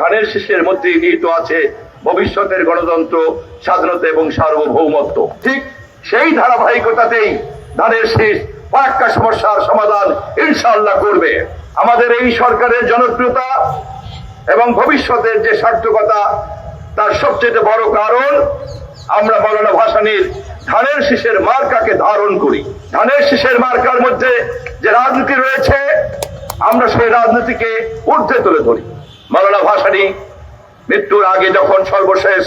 ধানের শীষের মধ্যে নিহিত আছে ভবিষ্যতের গণতন্ত্র, স্বাধীনতা এবং সার্বভৌমত্ব। ঠিক সেই ধারাবাহিকতাতেই ধানের শীষ ফারাক্কা সমস্যার সমাধান ইনশাআল্লাহ করবে। আমাদের এই সরকারের জনপ্রিয়তা এবং ভবিষ্যতের যে সার্থকতা, তার সবচেয়ে বড় কারণ আমরা মওলানা ভাসানীর ধানের শীষের মার্কাকে ধারণ করি। ধানের শীষের মার্কার মধ্যে যে রাজনীতি রয়েছে, আমরা সেই রাজনীতিকে ঊর্ধ্বে তুলে ধরি। মওলানা ভাসানী মৃত্যুর আগে যখন সর্বশেষ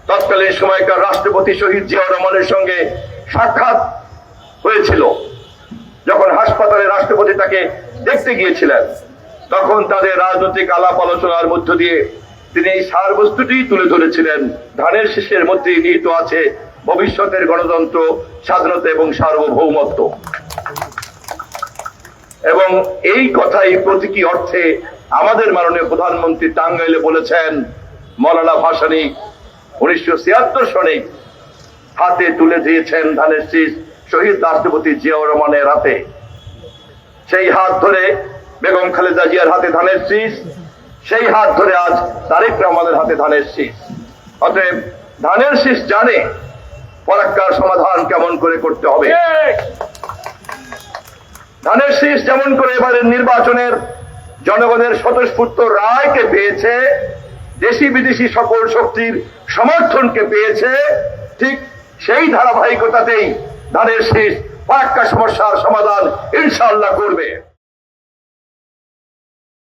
তৎকালীন সময়কার রাষ্ট্রপতি শহীদ জিয়াউর রহমানের সঙ্গে সাক্ষাৎ হয়েছিল, যখন হাসপাতালে রাষ্ট্রপতি তাকে দেখতে গিয়েছিলেন, তখন তাদের রাজনৈতিক আলাপ আলোচনার মধ্য দিয়ে তিনি এই সারবস্তুটি তুলে ধরেছিলেন। ধানের শীষের মধ্যে নিহিত আছে ভবিষ্যতের গণতন্ত্র, স্বাধীনতা এবং সার্বভৌমত্ব। এবং এই কথাই প্রতীকী অর্থে আমাদের মাননীয় প্রধানমন্ত্রী টাঙ্গাইলে বলেছেন, মওলানা ভাসানী 1976 সনে হাতে তুলে দিয়েছেন ধানের শীষ শহীদ রাষ্ট্রপতি জিয়াউর রহমানের হাতে। সেই হাত ধরে বেগম খালেদা জিয়ার হাতে ধানের শীষ, সেই হাত ধরে আজ তারেক রহমানের হাতে ধানের শীষ। অতএব ধানের শীষ জানে ফারাক্কার সমাধান কেমন করে করতে হবে। ধানের শীষ যেমন করে এবারের নির্বাচনের জনগণের স্বতঃস্ফূর্ত রায়কে পেয়েছে, দেশি বিদেশি সকল শক্তির সমর্থনকে পেয়েছে, ঠিক সেই ধারাবাহিকতাতেই ধানের শীষ ফারাক্কা সমস্যার সমাধান ইনশাআল্লাহ করবে।